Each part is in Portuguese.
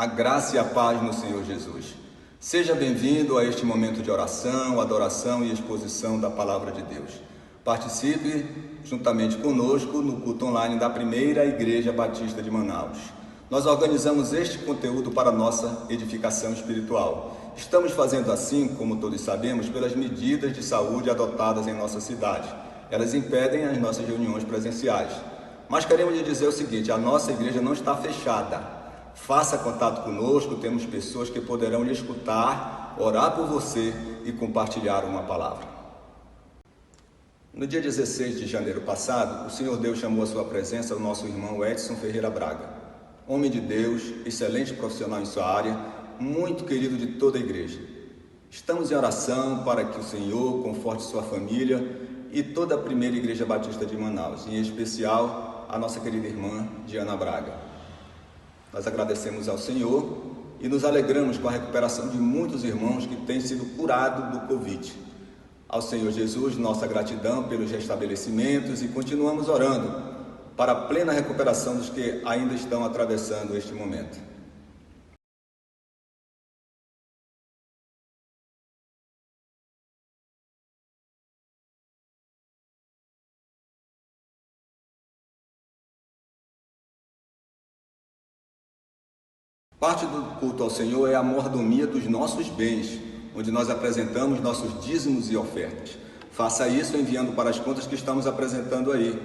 A graça e a paz no Senhor Jesus. Seja bem-vindo a este momento de oração, adoração e exposição da Palavra de Deus. Participe juntamente conosco no culto online da Primeira Igreja Batista de Manaus. Nós organizamos este conteúdo para nossa edificação espiritual. Estamos fazendo assim, como todos sabemos, pelas medidas de saúde adotadas em nossa cidade. Elas impedem as nossas reuniões presenciais. Mas queremos lhe dizer o seguinte: a nossa igreja não está fechada. Faça contato conosco, temos pessoas que poderão lhe escutar, orar por você e compartilhar uma palavra. No dia 16 de janeiro passado, o Senhor Deus chamou à sua presença o nosso irmão Edson Ferreira Braga, homem de Deus, excelente profissional em sua área, muito querido de toda a igreja. Estamos em oração para que o Senhor conforte sua família e toda a Primeira Igreja Batista de Manaus, em especial a nossa querida irmã Diana Braga. Nós agradecemos ao Senhor e nos alegramos com a recuperação de muitos irmãos que têm sido curados do Covid. Ao Senhor Jesus, nossa gratidão pelos restabelecimentos e continuamos orando para a plena recuperação dos que ainda estão atravessando este momento. Parte do culto ao Senhor é a mordomia dos nossos bens, onde nós apresentamos nossos dízimos e ofertas. Faça isso enviando para as contas que estamos apresentando aí.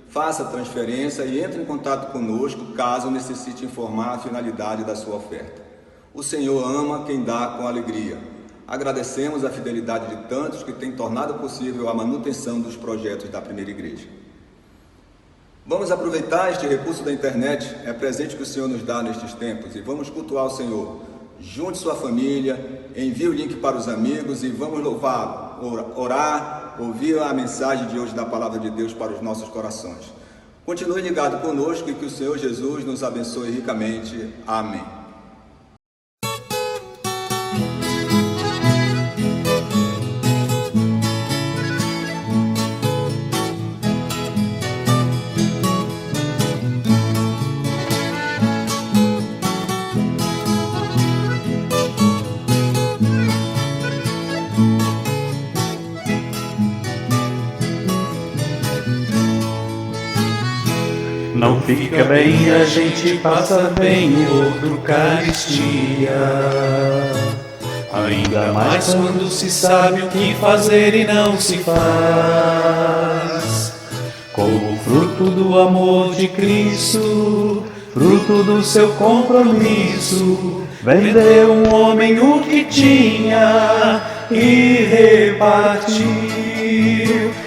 Faça a transferência e entre em contato conosco caso necessite informar a finalidade da sua oferta. O Senhor ama quem dá com alegria. Agradecemos a fidelidade de tantos que têm tornado possível a manutenção dos projetos da Primeira Igreja. Vamos aproveitar este recurso da internet, é presente que o Senhor nos dá nestes tempos, e vamos cultuar o Senhor. Junte sua família, envie o link para os amigos e vamos louvá-lo, orar, ouvir a mensagem de hoje da Palavra de Deus para os nossos corações. Continue ligado conosco e que o Senhor Jesus nos abençoe ricamente. Amém. Não fica bem, a gente passa bem outra Eucaristia. Ainda mais quando se sabe o que fazer e não se faz. Como fruto do amor de Cristo, fruto do seu compromisso, vendeu um homem o que tinha e repartiu.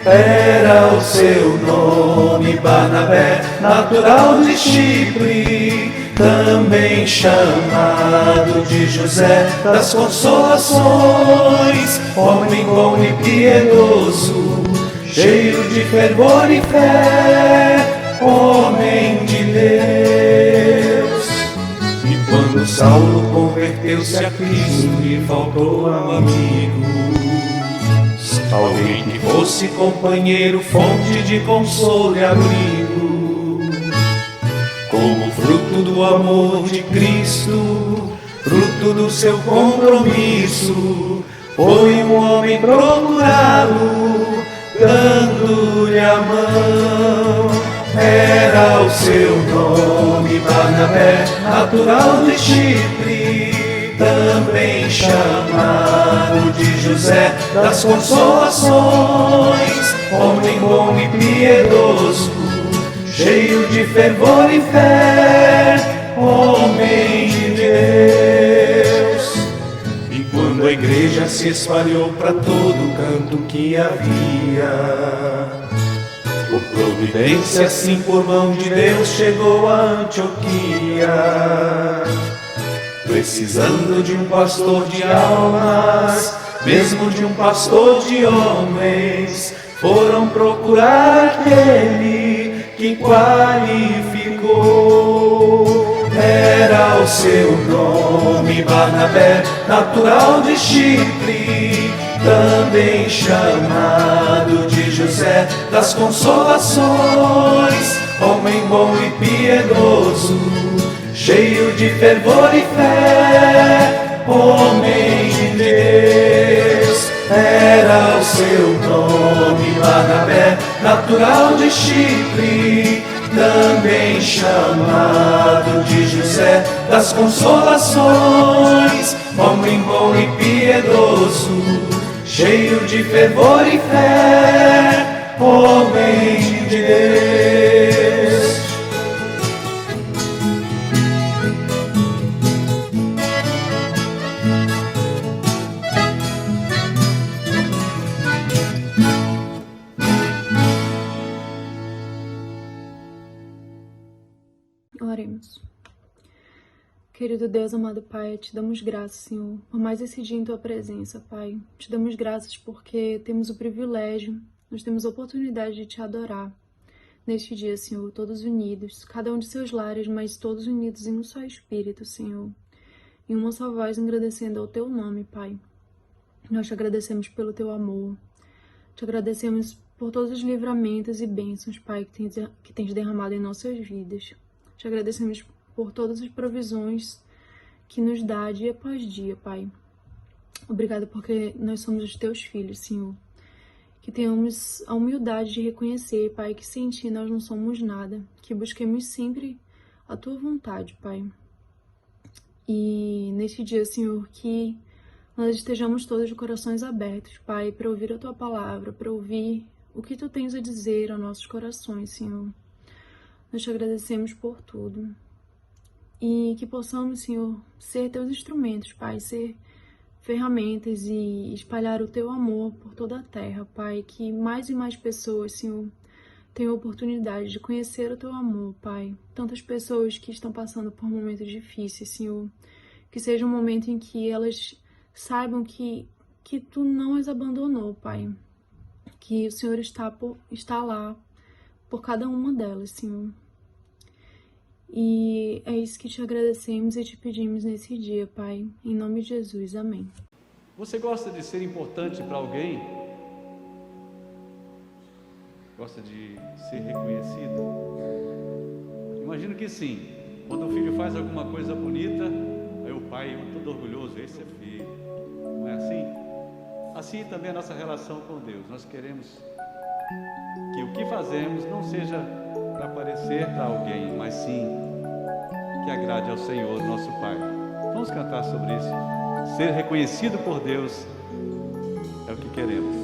Era o seu nome Barnabé, natural de Chipre, também chamado de José das Consolações, homem bom e piedoso, cheio de fervor e fé, homem de Deus. E quando Saulo converteu-se a Cristo, lhe faltou um amigo, alguém que fosse companheiro, fonte de consolo e abrigo. Como fruto do amor de Cristo, fruto do seu compromisso, foi um homem procurá-lo, dando-lhe a mão. Era o seu nome Barnabé, natural de Chipre, também chamado de José das Consolações, homem bom e piedoso, cheio de fervor e fé, homem de Deus. E quando a igreja se espalhou para todo canto que havia, por providência assim por mão de Deus chegou a Antioquia. Precisando de um pastor de almas, mesmo de um pastor de homens, foram procurar aquele que qualificou. Era o seu nome Barnabé, natural de Chipre, também chamado de José das Consolações, homem bom e piedoso, cheio de fervor e fé, homem de Deus. Era o seu nome Barnabé, natural de Chipre, também chamado de José das Consolações, homem bom e piedoso, cheio de fervor e fé, homem de Deus. Oremos. Querido Deus, amado Pai, te damos graças, Senhor, por mais esse dia em Tua presença, Pai. Te damos graças porque temos o privilégio, nós temos a oportunidade de Te adorar neste dia, Senhor, todos unidos, cada um de seus lares, mas todos unidos em um só Espírito, Senhor, em uma só voz, agradecendo ao Teu nome, Pai. Nós te agradecemos pelo Teu amor, te agradecemos por todos os livramentos e bênçãos, Pai, que tens derramado em nossas vidas. Te agradecemos por todas as provisões que nos dá dia após dia, Pai. Obrigada porque nós somos os Teus filhos, Senhor. Que tenhamos a humildade de reconhecer, Pai, que sem Ti nós não somos nada. Que busquemos sempre a Tua vontade, Pai. E neste dia, Senhor, que nós estejamos todos de corações abertos, Pai, para ouvir a Tua palavra, para ouvir o que Tu tens a dizer aos nossos corações, Senhor. Nós te agradecemos por tudo. E que possamos, Senhor, ser Teus instrumentos, Pai, ser ferramentas e espalhar o Teu amor por toda a terra, Pai. Que mais e mais pessoas, Senhor, tenham a oportunidade de conhecer o Teu amor, Pai. Tantas pessoas que estão passando por momentos difíceis, Senhor. Que seja um momento em que elas saibam que Tu não as abandonou, Pai. Que o Senhor está lá por cada uma delas, Senhor. E é isso que te agradecemos e te pedimos nesse dia, Pai. Em nome de Jesus, amém. Você gosta de ser importante para alguém? Gosta de ser reconhecido? Imagino que sim. Quando o filho faz alguma coisa bonita, aí o pai todo orgulhoso, esse é filho. Não é assim? Assim também é a nossa relação com Deus. Nós queremos que o que fazemos não seja para parecer para alguém, mas sim que agrade ao Senhor, nosso Pai. Vamos cantar sobre isso. Ser reconhecido por Deus é o que queremos.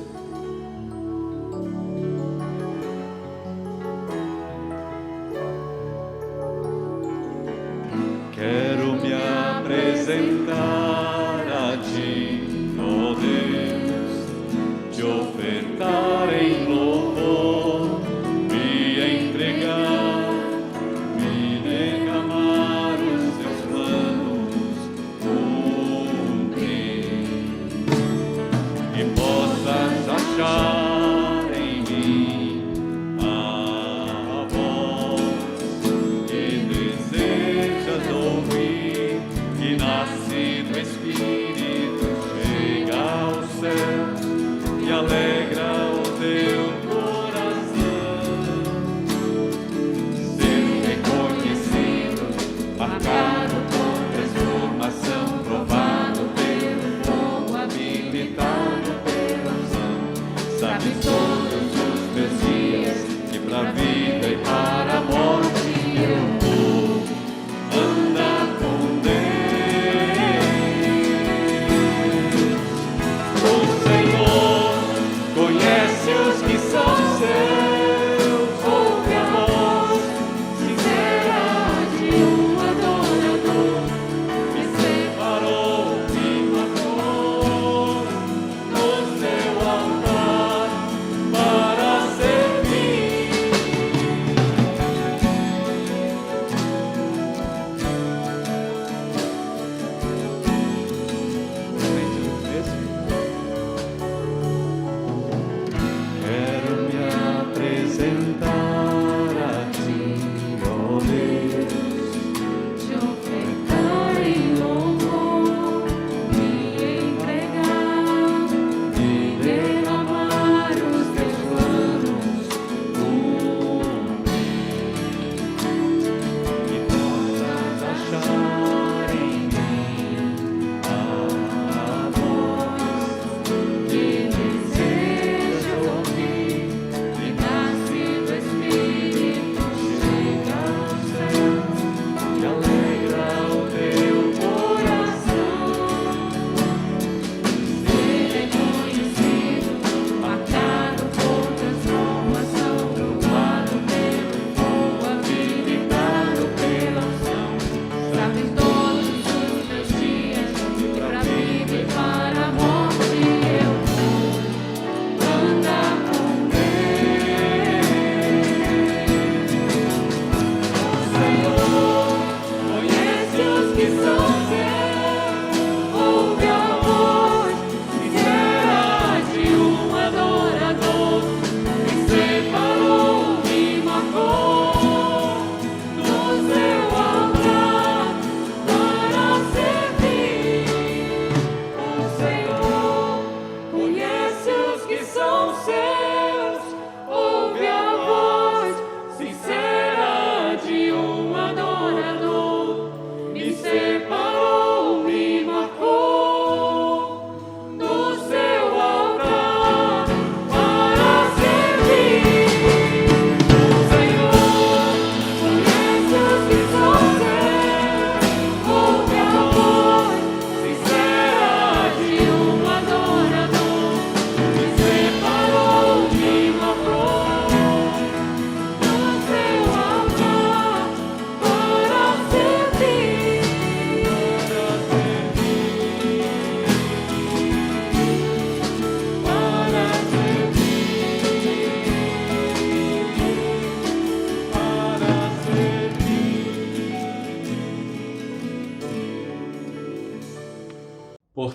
Quero me apresentar a Ti, ó Deus, te ofertar em louvor, me entregar, me derramar os Teus planos, cumprir, e possas achar em mim a voz que desejas ouvir, que nasce do Espírito, chega ao céu e alegra o Teu coração. Ser reconhecido, marcado com transformação, provado pelo fogo, habilitado pela unção. Sabes todos os meus dias, que para a vida e para a morte eu vou andar com Deus. O Senhor conhece os que são seus, ouve a voz sincera de um adorador, me separou, me marcou no Seu altar,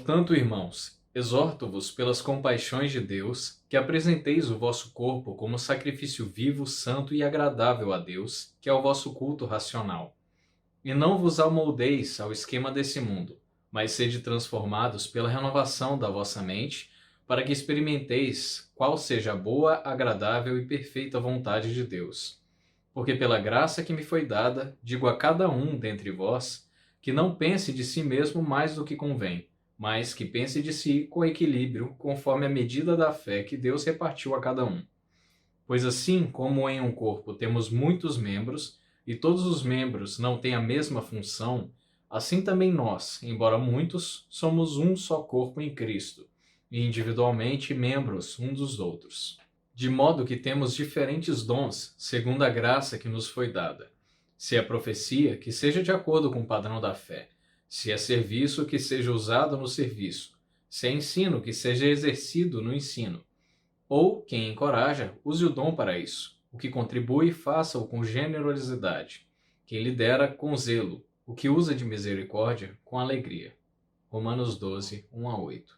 Portanto, irmãos, exorto-vos pelas compaixões de Deus, que apresenteis o vosso corpo como sacrifício vivo, santo e agradável a Deus, que é o vosso culto racional. E não vos amoldeis ao esquema desse mundo, mas sede transformados pela renovação da vossa mente, para que experimenteis qual seja a boa, agradável e perfeita vontade de Deus. Porque pela graça que me foi dada, digo a cada um dentre vós, que não pense de si mesmo mais do que convém, mas que pense de si com equilíbrio, conforme a medida da fé que Deus repartiu a cada um. Pois assim como em um corpo temos muitos membros, e todos os membros não têm a mesma função, assim também nós, embora muitos, somos um só corpo em Cristo, e individualmente membros uns dos outros. De modo que temos diferentes dons, segundo a graça que nos foi dada. Se é profecia, que seja de acordo com o padrão da fé. Se é serviço, que seja usado no serviço. Se é ensino, que seja exercido no ensino. Ou, quem encoraja, use o dom para isso. O que contribui, faça-o com generosidade. Quem lidera, com zelo. O que usa de misericórdia, com alegria. Romanos 12, 1-8.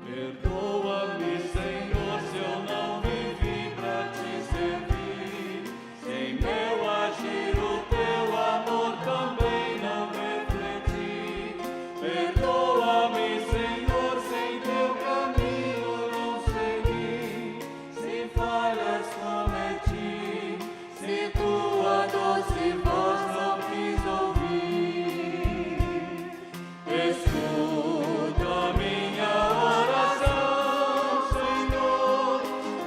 Perdoa-me, Senhor, se eu não vivi pra te servir. Se em meu agir o teu amor também não refleti. Perdoa-me, Senhor, se em teu caminho não segui. Se falhas cometi, se tua doce voz não quis ouvir. Escuta a minha oração, Senhor.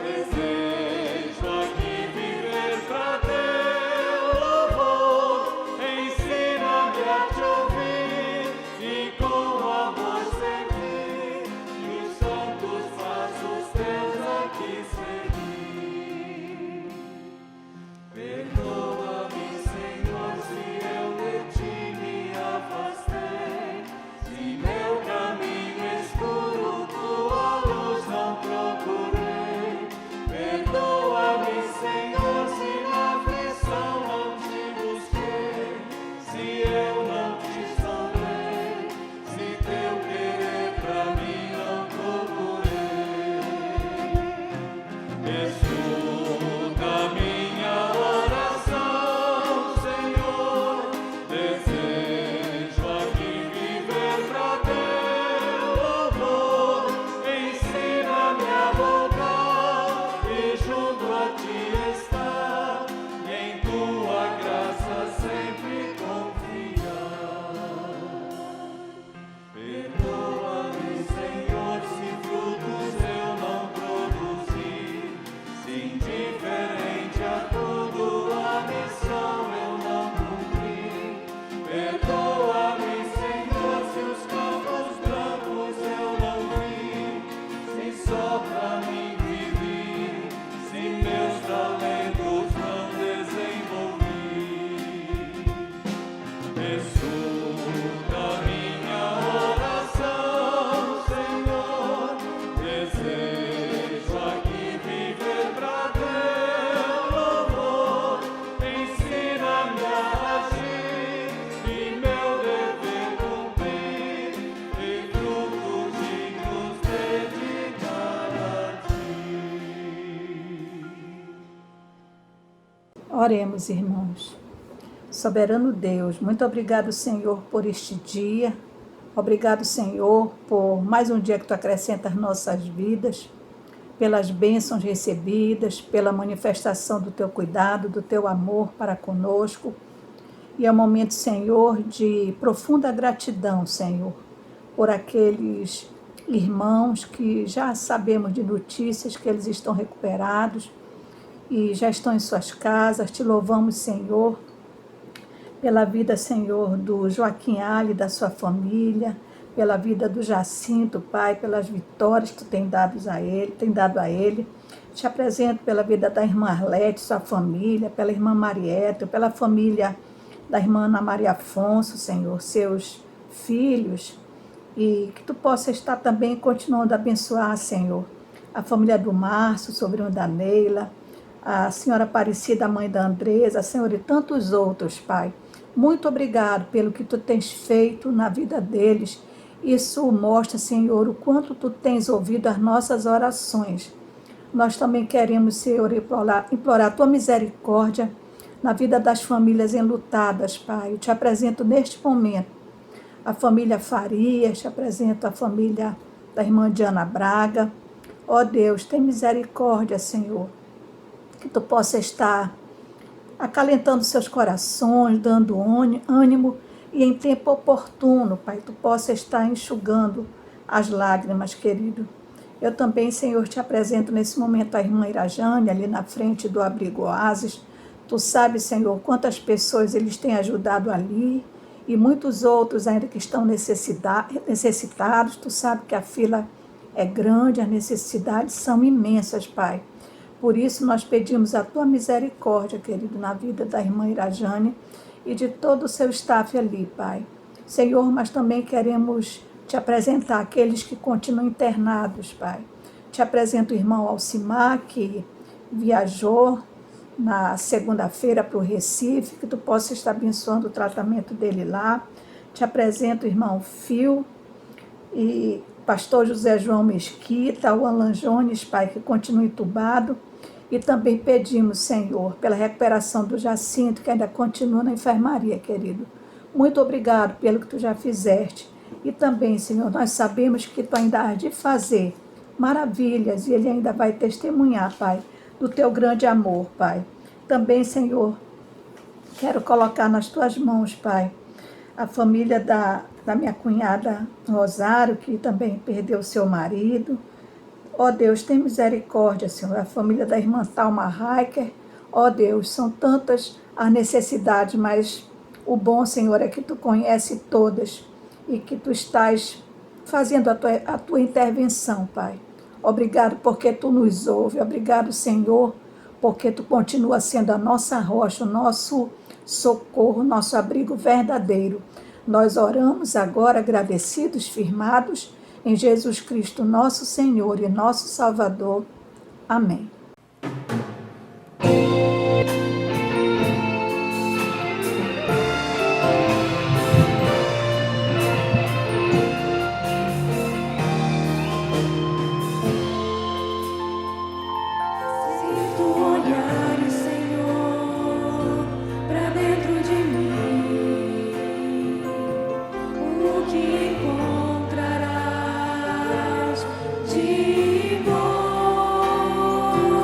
Desejo aqui viver pra teu louvor. Ensina-me a te ouvir e com amor seguir. E os santos passos teus aqui seguir. Perdoa-me, Senhor, se eu de ti me afastei. Se meu caminho escuro tua luz não procurei. Perdoa-me, Senhor, se na aflição não te busquei. Se eu não te sondei, se teu querer pra mim não procurei. Escuta minha oração, Senhor. Desejo aqui viver pra teu louvor. Ensina-me a voltar e junto a ti estar, e em tua graça sempre confiar. Perdoa-me, Senhor, se frutos eu não produzi. Se indiferente a tudo a missão eu não cumpri. Perdoa-me, Senhor, se os campos brancos eu não vi. Se só pra mim vivi, se meus talentos não desenvolvi. Escuta minha oração, Senhor. Desejo aqui viver pra teu louvor. Ensina-me a agir e meu dever cumprir, e frutos dignos dedicar a ti. Oremos, irmãos. Soberano Deus, muito obrigado, Senhor, por este dia. Obrigado, Senhor, por mais um dia que Tu acrescentas às nossas vidas, pelas bênçãos recebidas, pela manifestação do Teu cuidado, do Teu amor para conosco. E é um momento, Senhor, de profunda gratidão, Senhor, por aqueles irmãos que já sabemos de notícias que eles estão recuperados e já estão em suas casas. Te louvamos, Senhor, pela vida, Senhor, do Joaquim Ali, da sua família, pela vida do Jacinto, Pai, pelas vitórias que Tu tem dado a ele. Te apresento pela vida da irmã Arlete, sua família, pela irmã Marieta, pela família da irmã Ana Maria Afonso, Senhor, seus filhos, e que Tu possa estar também continuando a abençoar, Senhor, a família do Márcio, sobrinho da Neila, a senhora Aparecida, a mãe da Andresa, Senhor, e tantos outros, Pai. Muito obrigado pelo que Tu tens feito na vida deles. Isso mostra, Senhor, o quanto Tu tens ouvido as nossas orações. Nós também queremos, Senhor, implorar a Tua misericórdia na vida das famílias enlutadas, Pai. Eu te apresento neste momento a família Farias, te apresento a família da irmã Diana Braga. Ó Deus, tem misericórdia, Senhor, que Tu possa estar acalentando seus corações, dando ânimo, e em tempo oportuno, Pai, Tu possa estar enxugando as lágrimas, querido. Eu também, Senhor, te apresento nesse momento a irmã Irajane, ali na frente do abrigo Oásis. Tu sabes, Senhor, quantas pessoas eles têm ajudado ali, e muitos outros ainda que estão necessitados. Tu sabes que a fila é grande, as necessidades são imensas, Pai. Por isso nós pedimos a Tua misericórdia, querido, na vida da irmã Irajane e de todo o seu staff ali, Pai. Senhor, mas também queremos Te apresentar aqueles que continuam internados, Pai. Te apresento o irmão Alcimar, que viajou na segunda-feira para o Recife, que Tu possa estar abençoando o tratamento dele lá. Te apresento o irmão Fio e pastor José João Mesquita, o Alan Jones, Pai, que continua entubado. E também pedimos, Senhor, pela recuperação do Jacinto, que ainda continua na enfermaria, querido. Muito obrigado pelo que Tu já fizeste. E também, Senhor, nós sabemos que Tu ainda há de fazer maravilhas, e ele ainda vai testemunhar, Pai, do Teu grande amor, Pai. Também, Senhor, quero colocar nas Tuas mãos, Pai, a família da minha cunhada Rosário, que também perdeu seu marido. Ó Deus, tem misericórdia, Senhor, a família da irmã Thalma Heiker. Ó Deus, são tantas as necessidades, mas o bom, Senhor, é que Tu conhece todas e que Tu estás fazendo a tua intervenção, Pai. Obrigado porque Tu nos ouve. Obrigado, Senhor, porque Tu continua sendo a nossa rocha, o nosso socorro, nosso abrigo verdadeiro. Nós oramos agora agradecidos, firmados em Jesus Cristo, nosso Senhor e nosso Salvador. Amém. De bom.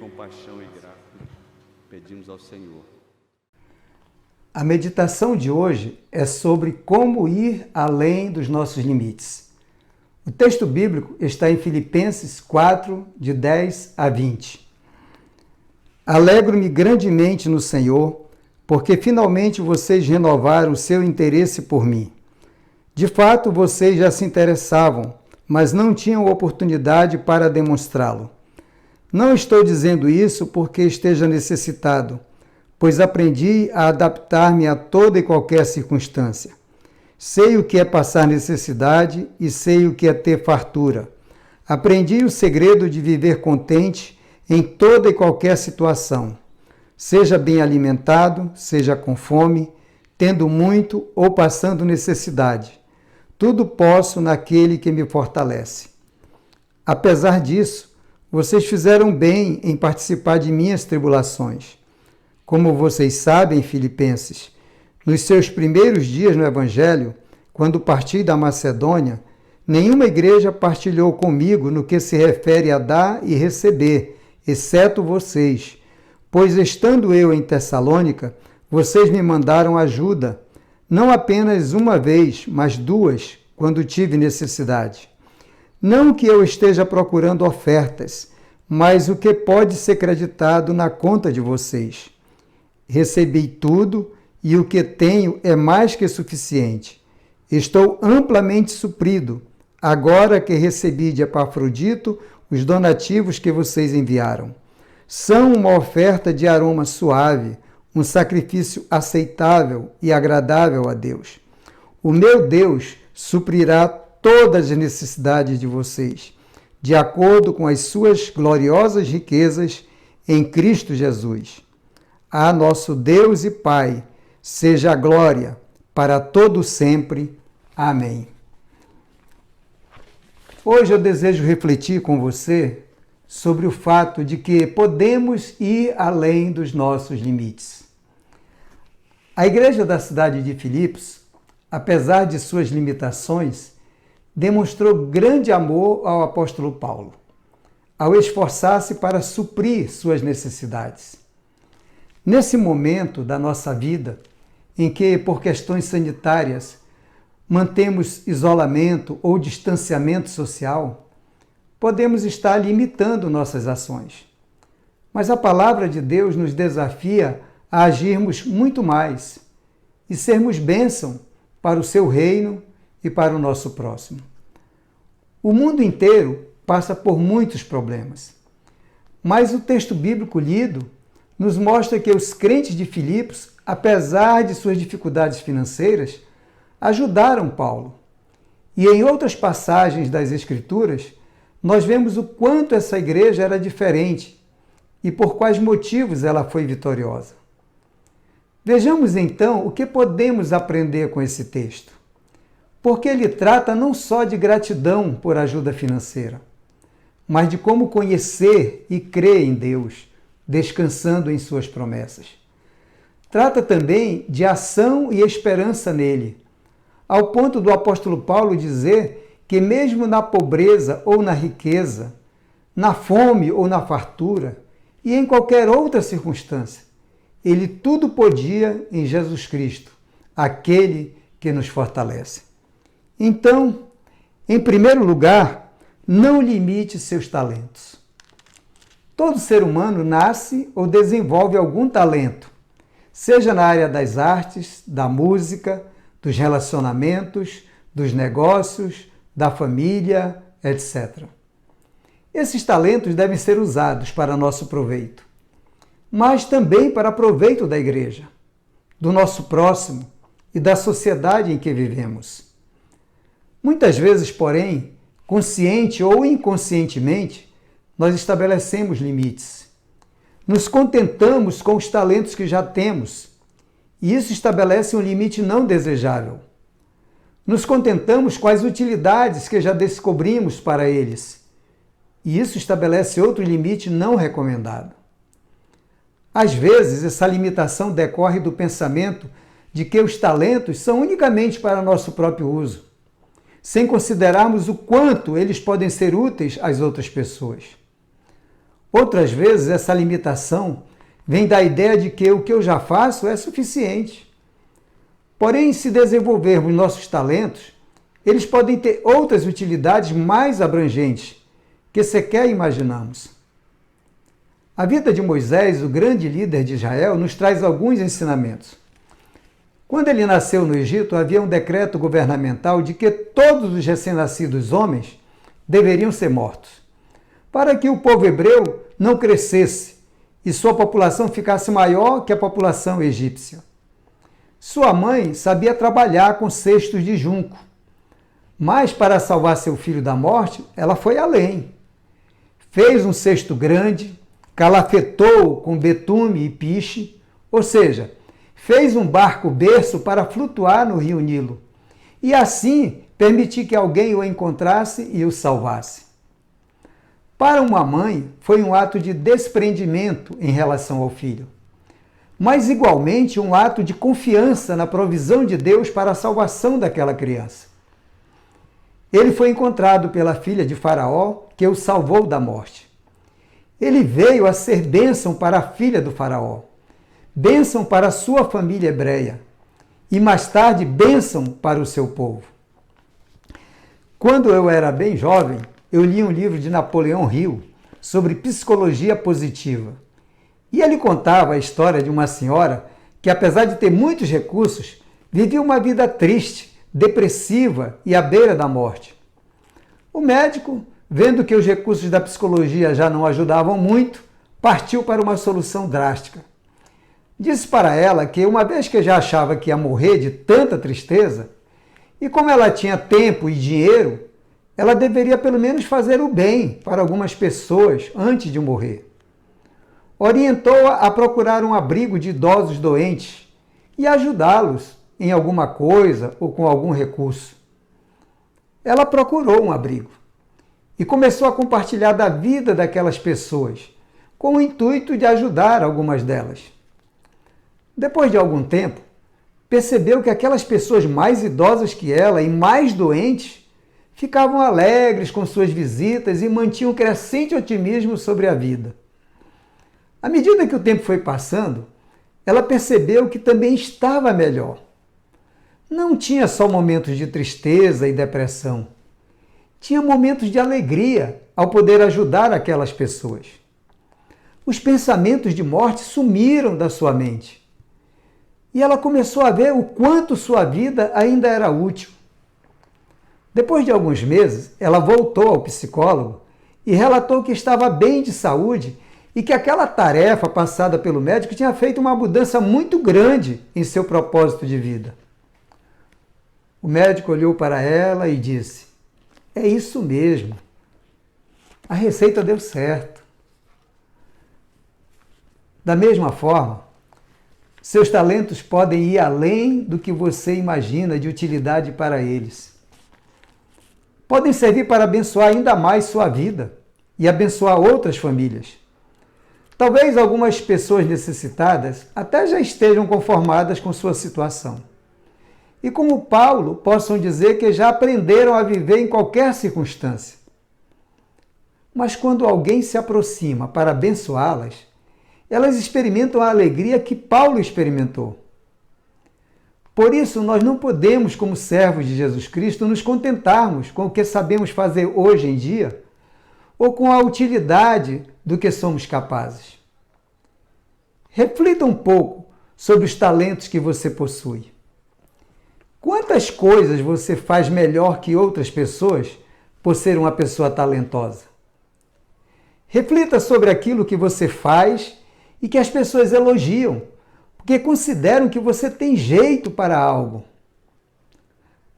compaixão e graça, pedimos ao Senhor. A meditação de hoje é sobre como ir além dos nossos limites. O texto bíblico está em Filipenses 4, de 10 a 20. Alegro-me grandemente no Senhor, porque finalmente vocês renovaram o seu interesse por mim. De fato, vocês já se interessavam, mas não tinham oportunidade para demonstrá-lo. Não estou dizendo isso porque esteja necessitado, pois aprendi a adaptar-me a toda e qualquer circunstância. Sei o que é passar necessidade e sei o que é ter fartura. Aprendi o segredo de viver contente em toda e qualquer situação. Seja bem alimentado, seja com fome, tendo muito ou passando necessidade. Tudo posso naquele que me fortalece. Apesar disso, vocês fizeram bem em participar de minhas tribulações. Como vocês sabem, Filipenses, nos seus primeiros dias no Evangelho, quando parti da Macedônia, nenhuma igreja partilhou comigo no que se refere a dar e receber, exceto vocês, pois estando eu em Tessalônica, vocês me mandaram ajuda, não apenas uma vez, mas duas, quando tive necessidade. Não que eu esteja procurando ofertas, mas o que pode ser creditado na conta de vocês. Recebi tudo e o que tenho é mais que suficiente. Estou amplamente suprido, agora que recebi de Epafrodito os donativos que vocês enviaram. São uma oferta de aroma suave, um sacrifício aceitável e agradável a Deus. O meu Deus suprirá todas as necessidades de vocês, de acordo com as suas gloriosas riquezas em Cristo Jesus. A nosso Deus e Pai, seja a glória para todo sempre. Amém. Hoje eu desejo refletir com você sobre o fato de que podemos ir além dos nossos limites. A igreja da cidade de Filipos, apesar de suas limitações, demonstrou grande amor ao apóstolo Paulo, ao esforçar-se para suprir suas necessidades. Nesse momento da nossa vida, em que, por questões sanitárias, mantemos isolamento ou distanciamento social, podemos estar limitando nossas ações. Mas a palavra de Deus nos desafia a agirmos muito mais e sermos bênção para o seu reino e para o nosso próximo. O mundo inteiro passa por muitos problemas, mas o texto bíblico lido nos mostra que os crentes de Filipos, apesar de suas dificuldades financeiras, ajudaram Paulo. E em outras passagens das Escrituras, nós vemos o quanto essa igreja era diferente e por quais motivos ela foi vitoriosa. Vejamos então o que podemos aprender com esse texto. Porque ele trata não só de gratidão por ajuda financeira, mas de como conhecer e crer em Deus, descansando em suas promessas. Trata também de ação e esperança nele, ao ponto do apóstolo Paulo dizer que mesmo na pobreza ou na riqueza, na fome ou na fartura, e em qualquer outra circunstância, ele tudo podia em Jesus Cristo, aquele que nos fortalece. Então, em primeiro lugar, não limite seus talentos. Todo ser humano nasce ou desenvolve algum talento, seja na área das artes, da música, dos relacionamentos, dos negócios, da família, etc. Esses talentos devem ser usados para nosso proveito, mas também para proveito da igreja, do nosso próximo e da sociedade em que vivemos. Muitas vezes, porém, consciente ou inconscientemente, nós estabelecemos limites. Nos contentamos com os talentos que já temos, e isso estabelece um limite não desejável. Nos contentamos com as utilidades que já descobrimos para eles, e isso estabelece outro limite não recomendado. Às vezes, essa limitação decorre do pensamento de que os talentos são unicamente para nosso próprio uso, sem considerarmos o quanto eles podem ser úteis às outras pessoas. Outras vezes, essa limitação vem da ideia de que o que eu já faço é suficiente. Porém, se desenvolvermos nossos talentos, eles podem ter outras utilidades mais abrangentes que sequer imaginamos. A vida de Moisés, o grande líder de Israel, nos traz alguns ensinamentos. Quando ele nasceu no Egito, havia um decreto governamental de que todos os recém-nascidos homens deveriam ser mortos, para que o povo hebreu não crescesse e sua população ficasse maior que a população egípcia. Sua mãe sabia trabalhar com cestos de junco, mas para salvar seu filho da morte, ela foi além. Fez um cesto grande, calafetou com betume e piche, ou seja, fez um barco-berço para flutuar no rio Nilo, e assim permitir que alguém o encontrasse e o salvasse. Para uma mãe, foi um ato de desprendimento em relação ao filho, mas igualmente um ato de confiança na provisão de Deus para a salvação daquela criança. Ele foi encontrado pela filha de Faraó, que o salvou da morte. Ele veio a ser bênção para a filha do Faraó, bênção para a sua família hebreia e mais tarde bênção para o seu povo. Quando eu era bem jovem, eu li um livro de Napoleão Hill sobre psicologia positiva. E ele contava a história de uma senhora que, apesar de ter muitos recursos, vivia uma vida triste, depressiva e à beira da morte. O médico, vendo que os recursos da psicologia já não ajudavam muito, partiu para uma solução drástica. Disse para ela que, uma vez que já achava que ia morrer de tanta tristeza, e como ela tinha tempo e dinheiro, ela deveria pelo menos fazer o bem para algumas pessoas antes de morrer. Orientou-a a procurar um abrigo de idosos doentes e ajudá-los em alguma coisa ou com algum recurso. Ela procurou um abrigo e começou a compartilhar da vida daquelas pessoas, com o intuito de ajudar algumas delas. Depois de algum tempo, percebeu que aquelas pessoas mais idosas que ela e mais doentes ficavam alegres com suas visitas e mantinham um crescente otimismo sobre a vida. À medida que o tempo foi passando, ela percebeu que também estava melhor. Não tinha só momentos de tristeza e depressão. Tinha momentos de alegria ao poder ajudar aquelas pessoas. Os pensamentos de morte sumiram da sua mente. E ela começou a ver o quanto sua vida ainda era útil. Depois de alguns meses, ela voltou ao psicólogo e relatou que estava bem de saúde e que aquela tarefa passada pelo médico tinha feito uma mudança muito grande em seu propósito de vida. O médico olhou para ela e disse: "É isso mesmo. A receita deu certo." Da mesma forma, seus talentos podem ir além do que você imagina de utilidade para eles. Podem servir para abençoar ainda mais sua vida e abençoar outras famílias. Talvez algumas pessoas necessitadas até já estejam conformadas com sua situação. E como Paulo, possam dizer que já aprenderam a viver em qualquer circunstância. Mas quando alguém se aproxima para abençoá-las, elas experimentam a alegria que Paulo experimentou. Por isso, nós não podemos, como servos de Jesus Cristo, nos contentarmos com o que sabemos fazer hoje em dia ou com a utilidade do que somos capazes. Reflita um pouco sobre os talentos que você possui. Quantas coisas você faz melhor que outras pessoas por ser uma pessoa talentosa? Reflita sobre aquilo que você faz e que as pessoas elogiam, porque consideram que você tem jeito para algo.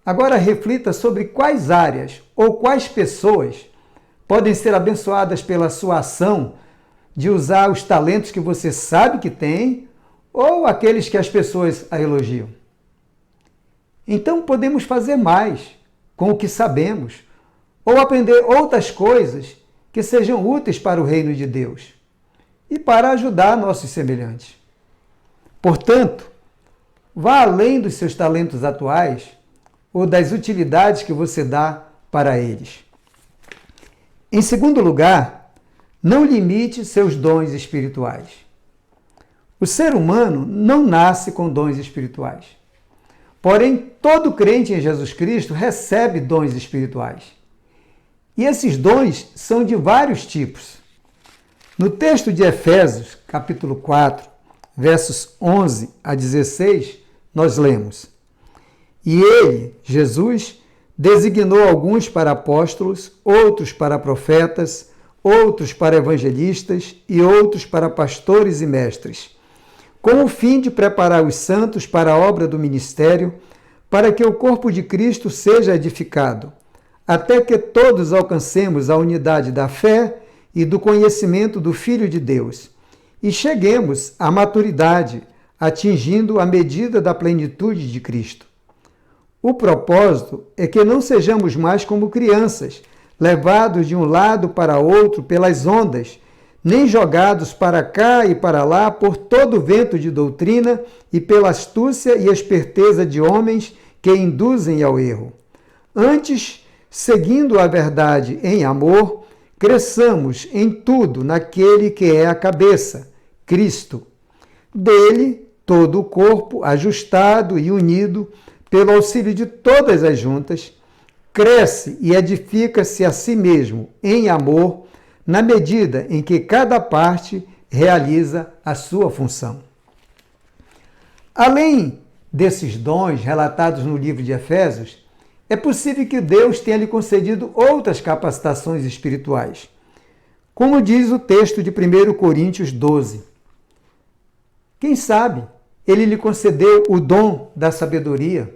Agora reflita sobre quais áreas ou quais pessoas podem ser abençoadas pela sua ação de usar os talentos que você sabe que tem ou aqueles que as pessoas a elogiam. Então podemos fazer mais com o que sabemos ou aprender outras coisas que sejam úteis para o reino de Deus e para ajudar nossos semelhantes. Portanto, vá além dos seus talentos atuais ou das utilidades que você dá para eles. Em segundo lugar, Não limite seus dons espirituais. O ser humano não nasce com dons espirituais. Porém, todo crente em Jesus Cristo recebe dons espirituais. E esses dons são de vários tipos. No texto de Efésios, capítulo 4, versos 11 a 16, nós lemos: E ele, Jesus, designou alguns para apóstolos, outros para profetas, outros para evangelistas e outros para pastores e mestres, com o fim de preparar os santos para a obra do ministério, para que o corpo de Cristo seja edificado, até que todos alcancemos a unidade da fé e do conhecimento do Filho de Deus, e cheguemos à maturidade, atingindo a medida da plenitude de Cristo. O propósito é que não sejamos mais como crianças, levados de um lado para outro pelas ondas, nem jogados para cá e para lá por todo vento de doutrina e pela astúcia e esperteza de homens que induzem ao erro. Antes, seguindo a verdade em amor, cresçamos em tudo naquele que é a cabeça, Cristo. Dele, todo o corpo, ajustado e unido, pelo auxílio de todas as juntas, cresce e edifica-se a si mesmo em amor, na medida em que cada parte realiza a sua função. Além desses dons relatados no livro de Efésios, é possível que Deus tenha lhe concedido outras capacitações espirituais, como diz o texto de 1 Coríntios 12. Quem sabe ele lhe concedeu o dom da sabedoria,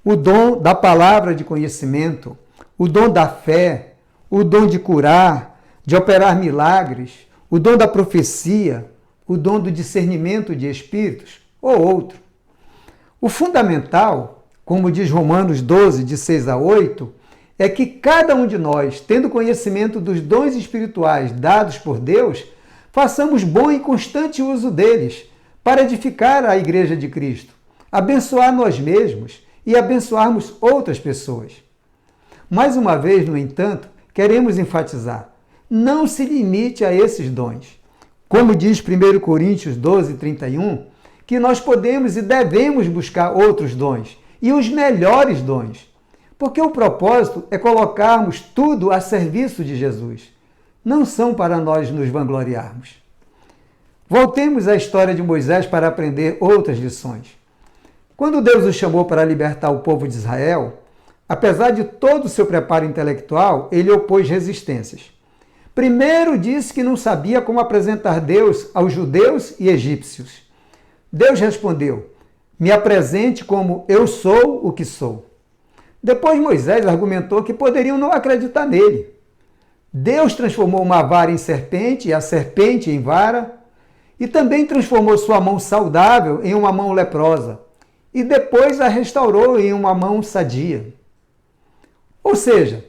o dom da palavra de conhecimento, o dom da fé, o dom de curar, de operar milagres, o dom da profecia, o dom do discernimento de espíritos ou outro. O fundamental, como diz Romanos 12, de 6 a 8, é que cada um de nós, tendo conhecimento dos dons espirituais dados por Deus, façamos bom e constante uso deles para edificar a Igreja de Cristo, abençoar nós mesmos e abençoarmos outras pessoas. Mais uma vez, no entanto, queremos enfatizar: não se limite a esses dons. Como diz 1 Coríntios 12, 31, que nós podemos e devemos buscar outros dons, e os melhores dons, porque o propósito é colocarmos tudo a serviço de Jesus. Não são para nós nos vangloriarmos. Voltemos à história de Moisés para aprender outras lições. Quando Deus o chamou para libertar o povo de Israel, apesar de todo o seu preparo intelectual, ele opôs resistências. Primeiro disse que não sabia como apresentar Deus aos judeus e egípcios. Deus respondeu: me apresente como eu sou o que sou. Depois Moisés argumentou que poderiam não acreditar nele. Deus transformou uma vara em serpente e a serpente em vara, e também transformou sua mão saudável em uma mão leprosa, e depois a restaurou em uma mão sadia. Ou seja,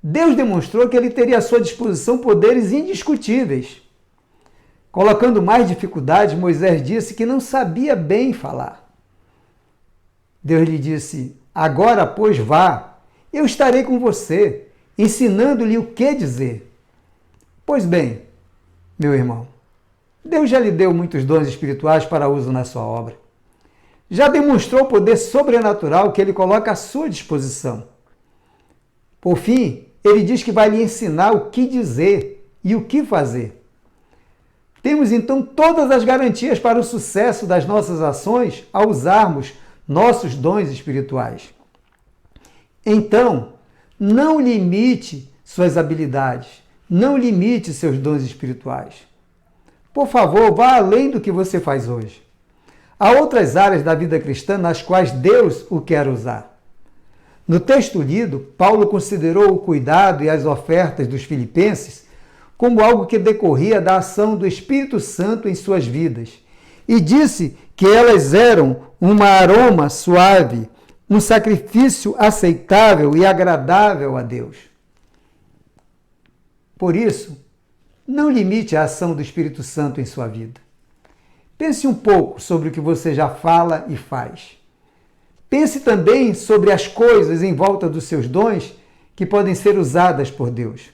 Deus demonstrou que ele teria à sua disposição poderes indiscutíveis. Colocando mais dificuldades, Moisés disse que não sabia bem falar. Deus lhe disse: agora, pois, vá, eu estarei com você, ensinando-lhe o que dizer. Pois bem, meu irmão, Deus já lhe deu muitos dons espirituais para uso na sua obra. Já demonstrou o poder sobrenatural que ele coloca à sua disposição. Por fim, ele diz que vai lhe ensinar o que dizer e o que fazer. Temos então todas as garantias para o sucesso das nossas ações ao usarmos nossos dons espirituais. Então, não limite suas habilidades, não limite seus dons espirituais. Por favor, vá além do que você faz hoje. Há outras áreas da vida cristã nas quais Deus o quer usar. No texto lido, Paulo considerou o cuidado e as ofertas dos filipenses como algo que decorria da ação do Espírito Santo em suas vidas, e disse que elas eram um aroma suave, um sacrifício aceitável e agradável a Deus. Por isso, não limite a ação do Espírito Santo em sua vida. Pense um pouco sobre o que você já fala e faz. Pense também sobre as coisas em volta dos seus dons que podem ser usadas por Deus.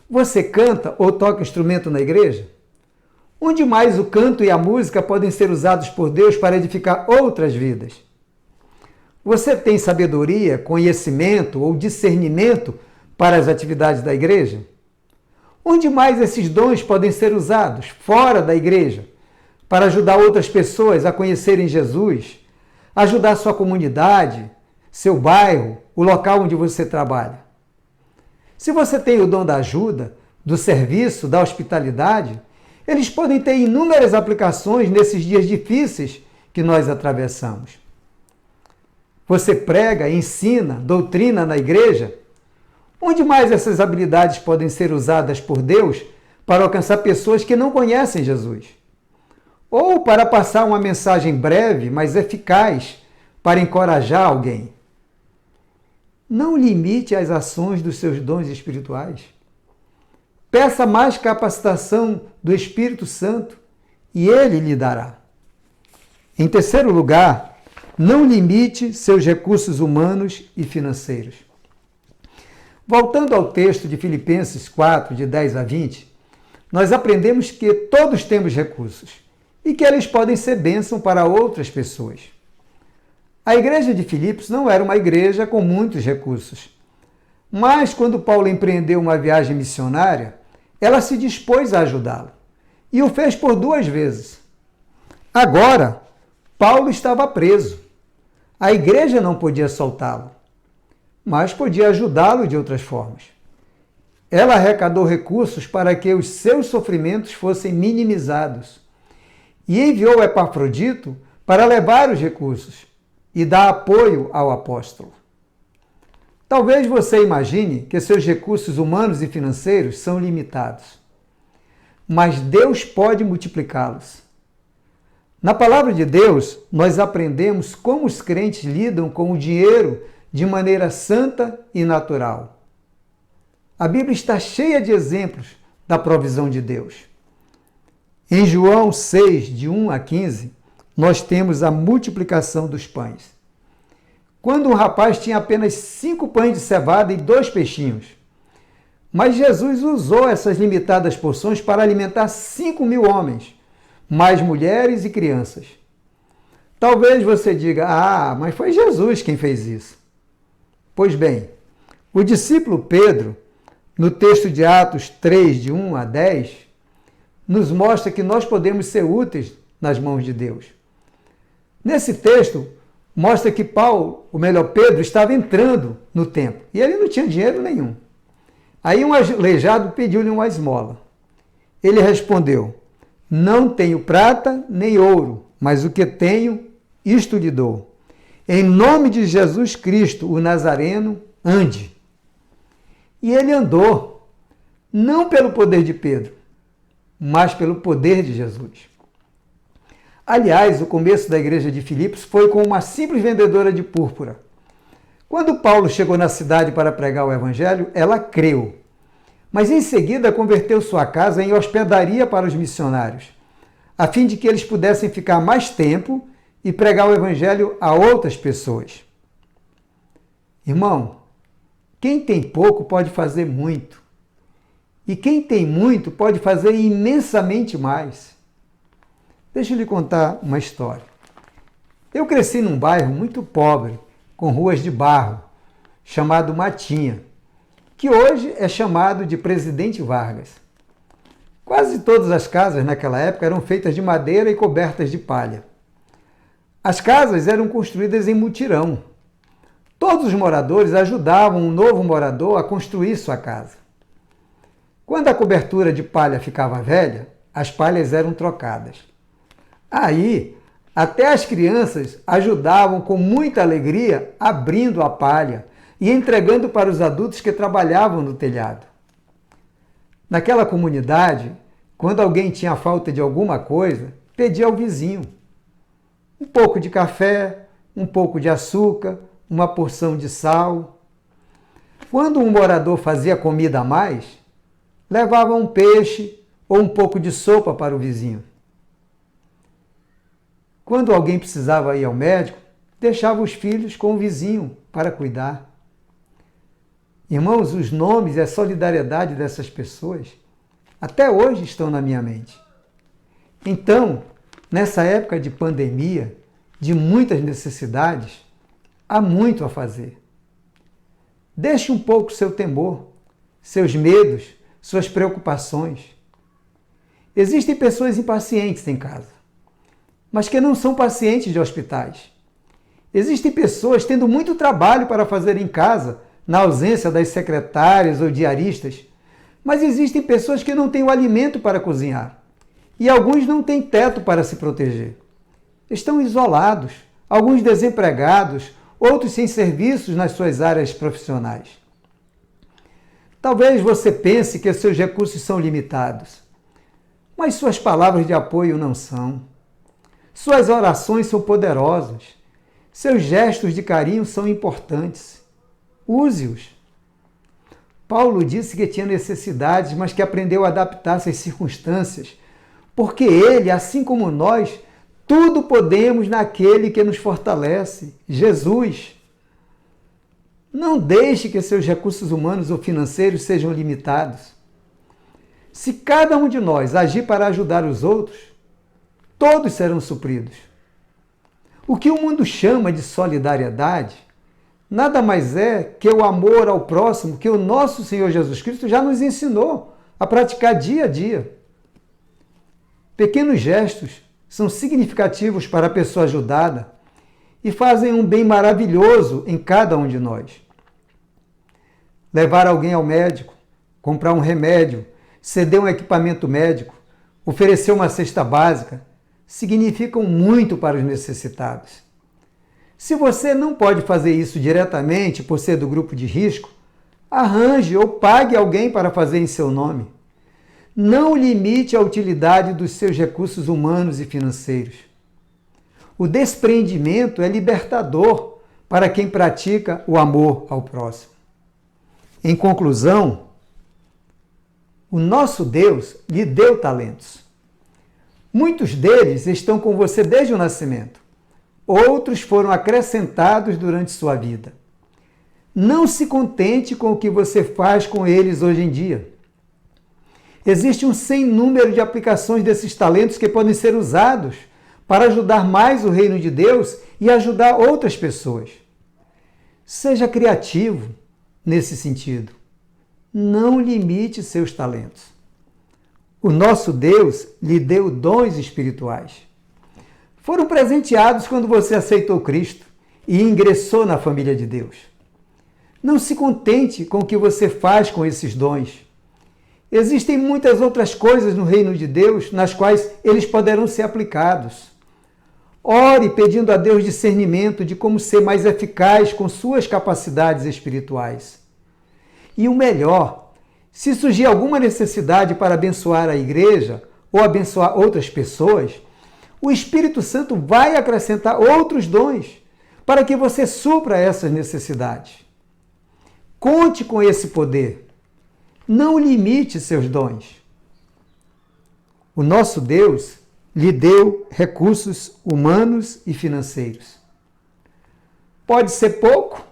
Você canta ou toca instrumento na igreja? Onde mais o canto e a música podem ser usados por Deus para edificar outras vidas? Você tem sabedoria, conhecimento ou discernimento para as atividades da igreja? Onde mais esses dons podem ser usados, fora da igreja, para ajudar outras pessoas a conhecerem Jesus, ajudar sua comunidade, seu bairro, o local onde você trabalha? Se você tem o dom da ajuda, do serviço, da hospitalidade, eles podem ter inúmeras aplicações nesses dias difíceis que nós atravessamos. Você prega, ensina, doutrina na igreja? Onde mais essas habilidades podem ser usadas por Deus para alcançar pessoas que não conhecem Jesus? Ou para passar uma mensagem breve, mas eficaz, para encorajar alguém? Não limite as ações dos seus dons espirituais. Peça mais capacitação do Espírito Santo e Ele lhe dará. Em terceiro lugar, não limite seus recursos humanos e financeiros. Voltando ao texto de Filipenses 4, de 10 a 20, nós aprendemos que todos temos recursos e que eles podem ser bênção para outras pessoas. A igreja de Filipos não era uma igreja com muitos recursos, mas quando Paulo empreendeu uma viagem missionária, ela se dispôs a ajudá-lo e o fez por 2 vezes. Agora, Paulo estava preso. A igreja não podia soltá-lo, mas podia ajudá-lo de outras formas. Ela arrecadou recursos para que os seus sofrimentos fossem minimizados e enviou Epafrodito para levar os recursos e dar apoio ao apóstolo. Talvez você imagine que seus recursos humanos e financeiros são limitados, mas Deus pode multiplicá-los. Na palavra de Deus, nós aprendemos como os crentes lidam com o dinheiro de maneira santa e natural. A Bíblia está cheia de exemplos da provisão de Deus. Em João 6, de 1 a 15, nós temos a multiplicação dos pães. Quando um rapaz tinha apenas 5 pães de cevada e 2 peixinhos. Mas Jesus usou essas limitadas porções para alimentar 5.000 homens, mais mulheres e crianças. Talvez você diga, mas foi Jesus quem fez isso. Pois bem, o discípulo Pedro, no texto de Atos 3, de 1 a 10, nos mostra que nós podemos ser úteis nas mãos de Deus. Nesse texto, mostra que Pedro estava entrando no templo e ele não tinha dinheiro nenhum. Aí um aleijado pediu-lhe uma esmola. Ele respondeu, não tenho prata nem ouro, mas o que tenho, isto lhe dou. Em nome de Jesus Cristo, o Nazareno, ande. E ele andou, não pelo poder de Pedro, mas pelo poder de Jesus. Aliás, o começo da igreja de Filipos foi com uma simples vendedora de púrpura. Quando Paulo chegou na cidade para pregar o evangelho, ela creu. Mas em seguida converteu sua casa em hospedaria para os missionários, a fim de que eles pudessem ficar mais tempo e pregar o evangelho a outras pessoas. Irmão, quem tem pouco pode fazer muito. E quem tem muito pode fazer imensamente mais. Deixa eu lhe contar uma história. Eu cresci num bairro muito pobre, com ruas de barro, chamado Matinha, que hoje é chamado de Presidente Vargas. Quase todas as casas naquela época eram feitas de madeira e cobertas de palha. As casas eram construídas em mutirão. Todos os moradores ajudavam um novo morador a construir sua casa. Quando a cobertura de palha ficava velha, as palhas eram trocadas. Aí, até as crianças ajudavam com muita alegria abrindo a palha e entregando para os adultos que trabalhavam no telhado. Naquela comunidade, quando alguém tinha falta de alguma coisa, pedia ao vizinho. Um pouco de café, um pouco de açúcar, uma porção de sal. Quando um morador fazia comida a mais, levava um peixe ou um pouco de sopa para o vizinho. Quando alguém precisava ir ao médico, deixava os filhos com o vizinho para cuidar. Irmãos, os nomes e a solidariedade dessas pessoas até hoje estão na minha mente. Então, nessa época de pandemia, de muitas necessidades, há muito a fazer. Deixe um pouco seu temor, seus medos, suas preocupações. Existem pessoas impacientes em casa, mas que não são pacientes de hospitais. Existem pessoas tendo muito trabalho para fazer em casa, na ausência das secretárias ou diaristas, mas existem pessoas que não têm o alimento para cozinhar. E alguns não têm teto para se proteger. Estão isolados, alguns desempregados, outros sem serviços nas suas áreas profissionais. Talvez você pense que seus recursos são limitados, mas suas palavras de apoio não são. Suas orações são poderosas. Seus gestos de carinho são importantes. Use-os. Paulo disse que tinha necessidades, mas que aprendeu a adaptar-se às circunstâncias, porque ele, assim como nós, tudo podemos naquele que nos fortalece, Jesus. Não deixe que seus recursos humanos ou financeiros sejam limitados. Se cada um de nós agir para ajudar os outros, todos serão supridos. O que o mundo chama de solidariedade nada mais é que o amor ao próximo que o nosso Senhor Jesus Cristo já nos ensinou a praticar dia a dia. Pequenos gestos são significativos para a pessoa ajudada e fazem um bem maravilhoso em cada um de nós. Levar alguém ao médico, comprar um remédio, ceder um equipamento médico, oferecer uma cesta básica, significam muito para os necessitados. Se você não pode fazer isso diretamente por ser do grupo de risco, arranje ou pague alguém para fazer em seu nome. Não limite a utilidade dos seus recursos humanos e financeiros. O despreendimento é libertador para quem pratica o amor ao próximo. Em conclusão, o nosso Deus lhe deu talentos. Muitos deles estão com você desde o nascimento. Outros foram acrescentados durante sua vida. Não se contente com o que você faz com eles hoje em dia. Existe um sem número de aplicações desses talentos que podem ser usados para ajudar mais o reino de Deus e ajudar outras pessoas. Seja criativo nesse sentido. Não limite seus talentos. O nosso Deus lhe deu dons espirituais. Foram presenteados quando você aceitou Cristo e ingressou na família de Deus. Não se contente com o que você faz com esses dons. Existem muitas outras coisas no reino de Deus nas quais eles poderão ser aplicados. Ore pedindo a Deus discernimento de como ser mais eficaz com suas capacidades espirituais. E o melhor, se surgir alguma necessidade para abençoar a igreja ou abençoar outras pessoas, o Espírito Santo vai acrescentar outros dons para que você supra essas necessidades. Conte com esse poder. Não limite seus dons. O nosso Deus lhe deu recursos humanos e financeiros. Pode ser pouco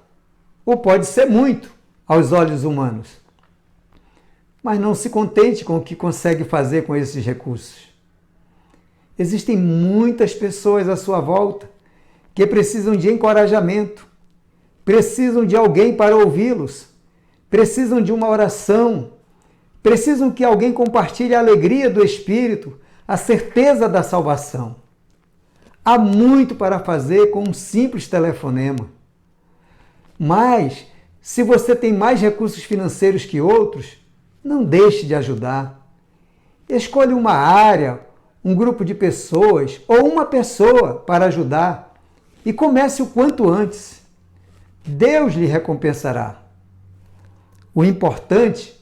ou pode ser muito aos olhos humanos. Mas não se contente com o que consegue fazer com esses recursos. Existem muitas pessoas à sua volta que precisam de encorajamento, precisam de alguém para ouvi-los, precisam de uma oração, precisam que alguém compartilhe a alegria do Espírito, a certeza da salvação. Há muito para fazer com um simples telefonema. Mas, se você tem mais recursos financeiros que outros, não deixe de ajudar. Escolha uma área, um grupo de pessoas ou uma pessoa para ajudar e comece o quanto antes. Deus lhe recompensará. O importante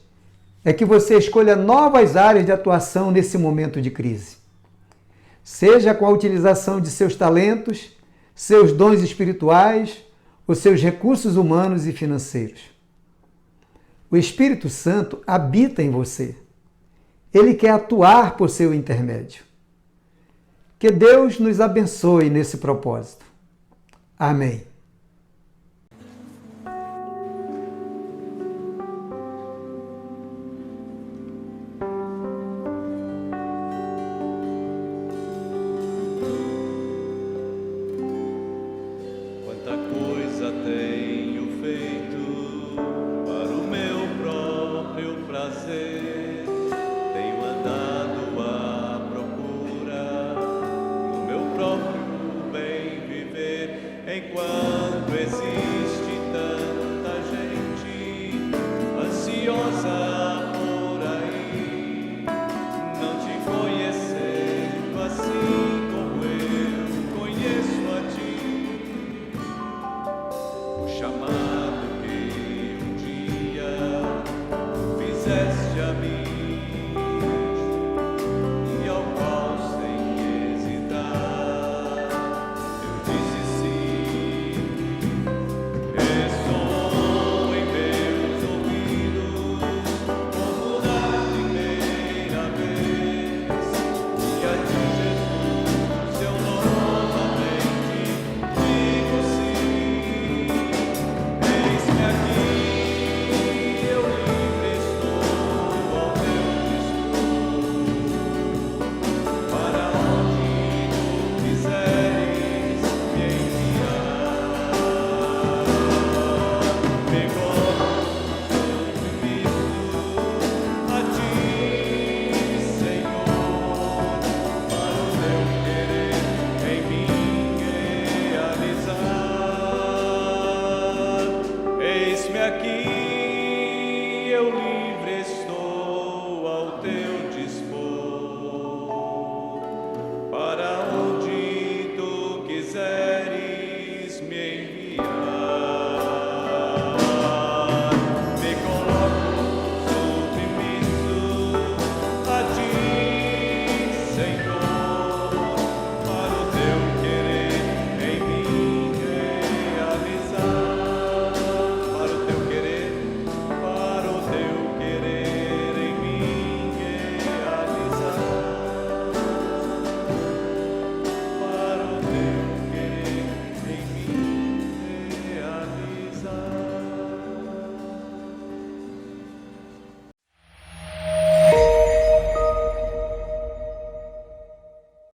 é que você escolha novas áreas de atuação nesse momento de crise. Seja com a utilização de seus talentos, seus dons espirituais ou seus recursos humanos e financeiros. O Espírito Santo habita em você. Ele quer atuar por seu intermédio. Que Deus nos abençoe nesse propósito. Amém. enquanto existe